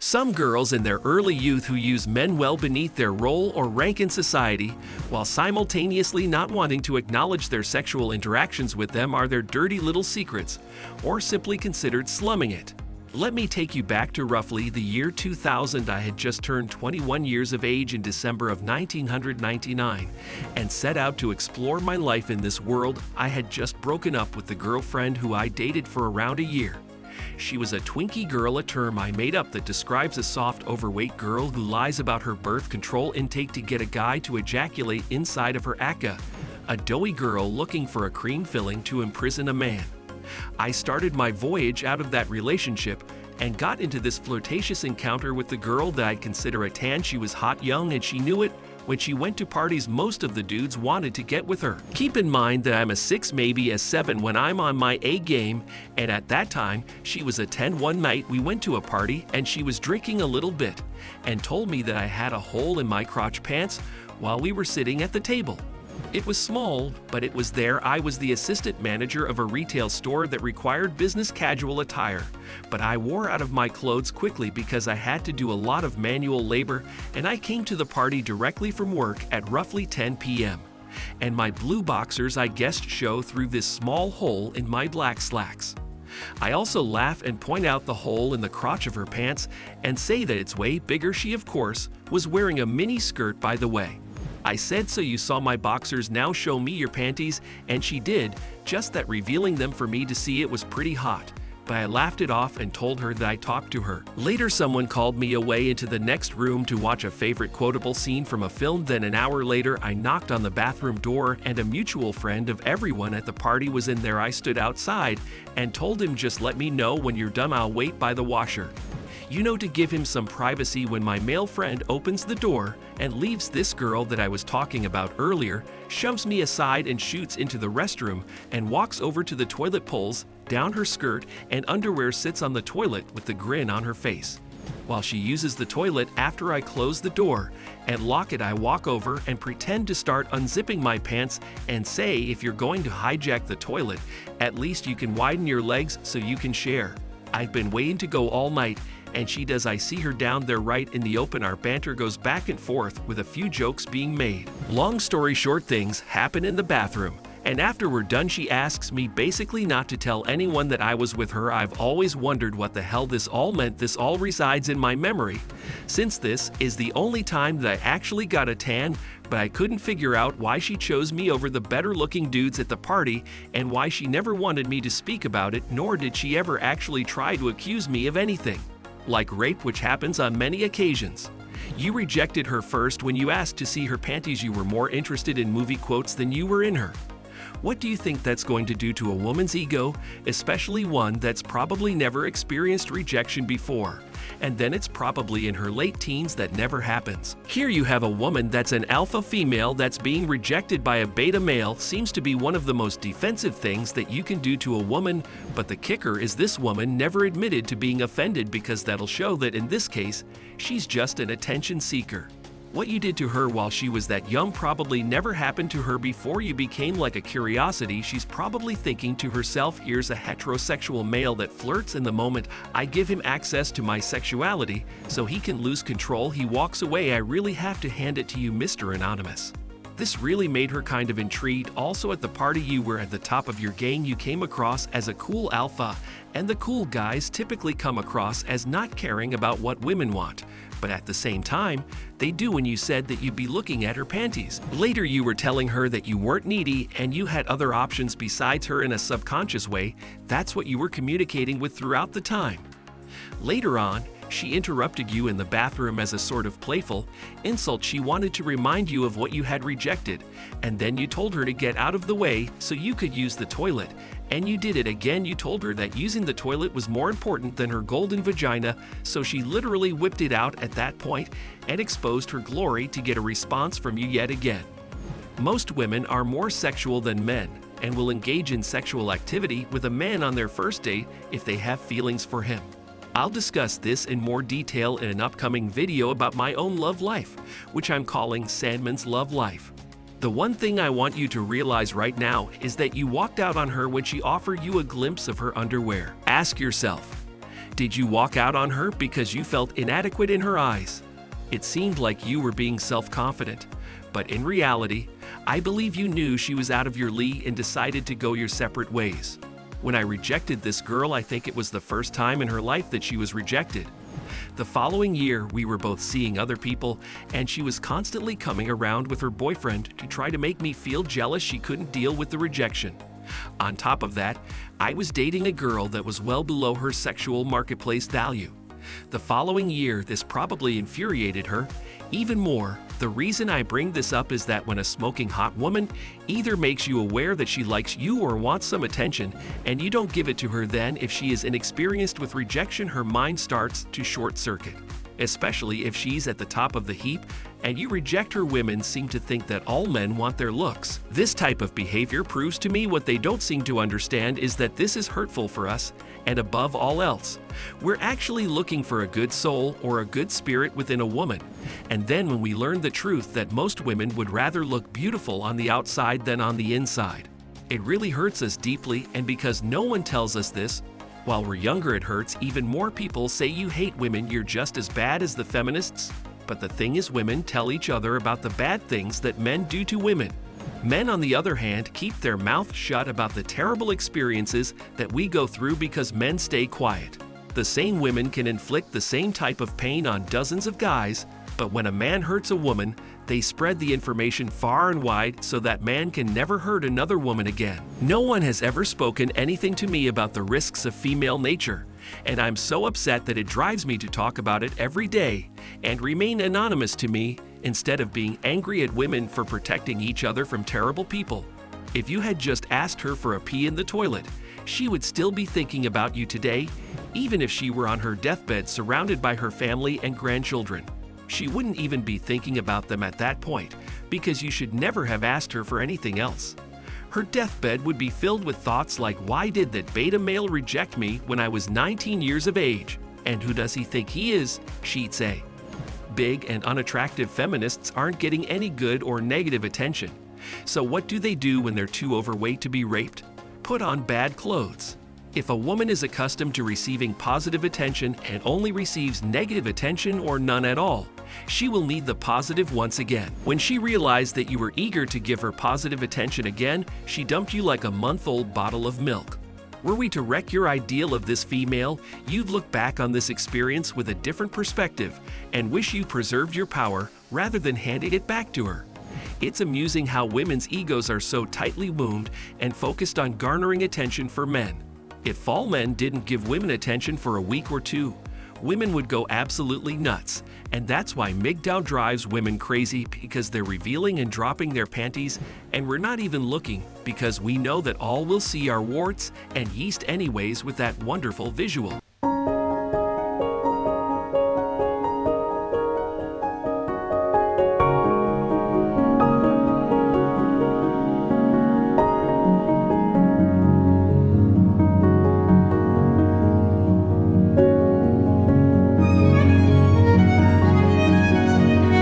Some girls in their early youth who use men well beneath their role or rank in society, while simultaneously not wanting to acknowledge their sexual interactions with them are their dirty little secrets, or simply considered slumming it. Let me take you back to roughly the year 2000. I had just turned 21 years of age in December of 1999 and set out to explore my life in this world. I had just broken up with the girlfriend who I dated for around a year. She was a Twinkie girl, a term I made up that describes a soft, overweight girl who lies about her birth control intake to get a guy to ejaculate inside of her akka, a doughy girl looking for a cream filling to imprison a man. I started my voyage out of that relationship and got into this flirtatious encounter with the girl that I'd consider a 10. She was hot, young, and she knew it. When she went to parties, most of the dudes wanted to get with her. Keep in mind that I'm a 6, maybe a 7 when I'm on my A game, and at that time, she was a 10. One night, we went to a party, and she was drinking a little bit, and told me that I had a hole in my crotch pants while we were sitting at the table. It was small, but it was there. I was the assistant manager of a retail store that required business casual attire, but I wore out of my clothes quickly because I had to do a lot of manual labor, and I came to the party directly from work at roughly 10 p.m. And my blue boxers I guessed show through this small hole in my black slacks. I also laugh and point out the hole in the crotch of her pants and say that it's way bigger. She, of course, was wearing a mini skirt, by the way. I said, "So you saw my boxers, now show me your panties," and she did, just that revealing them for me to see it was pretty hot. But I laughed it off and told her that I talked to her. Later, someone called me away into the next room to watch a favorite quotable scene from a film. Then an hour later, I knocked on the bathroom door and a mutual friend of everyone at the party was in there. I stood outside and told him, "Just let me know when you're done, I'll wait by the washer." You know, to give him some privacy. When my male friend opens the door and leaves, this girl that I was talking about earlier shoves me aside and shoots into the restroom and walks over to the toilet, pulls down her skirt and underwear, sits on the toilet with the grin on her face. While she uses the toilet, after I close the door and lock it, I walk over and pretend to start unzipping my pants and say, "If you're going to hijack the toilet, at least you can widen your legs so you can share. I've been waiting to go all night." And she does. I see her down there right in the open. Our banter goes back and forth with a few jokes being made. Long story short, things happen in the bathroom. And after we're done, she asks me basically not to tell anyone that I was with her. I've always wondered what the hell this all meant. This all resides in my memory, since this is the only time that I actually got a tan, but I couldn't figure out why she chose me over the better looking dudes at the party and why she never wanted me to speak about it, nor did she ever actually try to accuse me of anything like rape, which happens on many occasions. You rejected her first when you asked to see her panties. You were more interested in movie quotes than you were in her. What do you think that's going to do to a woman's ego, especially one that's probably never experienced rejection before? And then it's probably in her late teens. That never happens. Here you have a woman that's an alpha female that's being rejected by a beta male. Seems to be one of the most defensive things that you can do to a woman, but the kicker is this woman never admitted to being offended, because that'll show that in this case, she's just an attention seeker. What you did to her while she was that young probably never happened to her before you became like a curiosity. She's probably thinking to herself, "Here's a heterosexual male that flirts, in the moment I give him access to my sexuality so he can lose control, he walks away. I really have to hand it to you, Mr. Anonymous." This really made her kind of intrigued. Also, at the party, you were at the top of your game. You came across as a cool alpha, and the cool guys typically come across as not caring about what women want. But at the same time, they do. When you said that you'd be looking at her panties. Later, you were telling her that you weren't needy and you had other options besides her. In a subconscious way, that's what you were communicating with throughout the time. Later on, she interrupted you in the bathroom as a sort of playful insult. She wanted to remind you of what you had rejected, and then you told her to get out of the way so you could use the toilet. And you did it again. You told her that using the toilet was more important than her golden vagina, so she literally whipped it out at that point and exposed her glory to get a response from you yet again. Most women are more sexual than men and will engage in sexual activity with a man on their first date if they have feelings for him. I'll discuss this in more detail in an upcoming video about my own love life, which I'm calling Sandman's Love Life. The one thing I want you to realize right now is that you walked out on her when she offered you a glimpse of her underwear. Ask yourself, Did you walk out on her because you felt inadequate in her eyes? It seemed like you were being self-confident, but in reality, I believe you knew she was out of your league and decided to go your separate ways. When I rejected this girl, I think it was the first time in her life that she was rejected. The following year, we were both seeing other people, and she was constantly coming around with her boyfriend to try to make me feel jealous she couldn't deal with the rejection. On top of that, I was dating a girl that was well below her sexual marketplace value. The following year, this probably infuriated her. Even more, the reason I bring this up is that when a smoking hot woman either makes you aware that she likes you or wants some attention, and you don't give it to her, then if she is inexperienced with rejection, her mind starts to short circuit. Especially if she's at the top of the heap and you reject her. Women seem to think that all men want their looks. This type of behavior proves to me what they don't seem to understand is that this is hurtful for us, and above all else, we're actually looking for a good soul or a good spirit within a woman. And then when we learn the truth that most women would rather look beautiful on the outside than on the inside, it really hurts us deeply. And because no one tells us this, while we're younger, it hurts. Even more people say you hate women, you're just as bad as the feminists. But the thing is, women tell each other about the bad things that men do to women. Men, on the other hand, keep their mouth shut about the terrible experiences that we go through because men stay quiet. The same women can inflict the same type of pain on dozens of guys, but when a man hurts a woman, they spread the information far and wide so that man can never hurt another woman again. No one has ever spoken anything to me about the risks of female nature, and I'm so upset that it drives me to talk about it every day and remain anonymous to me instead of being angry at women for protecting each other from terrible people. If you had just asked her for a pee in the toilet, she would still be thinking about you today, even if she were on her deathbed surrounded by her family and grandchildren. She wouldn't even be thinking about them at that point, because you should never have asked her for anything else. Her deathbed would be filled with thoughts like, why did that beta male reject me when I was 19 years of age? And who does he think he is? She'd say. Big and unattractive feminists aren't getting any good or negative attention. So what do they do when they're too overweight to be raped? Put on bad clothes. If a woman is accustomed to receiving positive attention and only receives negative attention or none at all, she will need the positive once again. When she realized that you were eager to give her positive attention again, she dumped you like a month-old bottle of milk. Were we to wreck your ideal of this female, you'd look back on this experience with a different perspective and wish you preserved your power rather than handing it back to her. It's amusing how women's egos are so tightly wound and focused on garnering attention for men. If all men didn't give women attention for a week or two, women would go absolutely nuts. And that's why MGTOW drives women crazy, because they're revealing and dropping their panties, and we're not even looking because we know that all will see are warts and yeast anyways with that wonderful visual.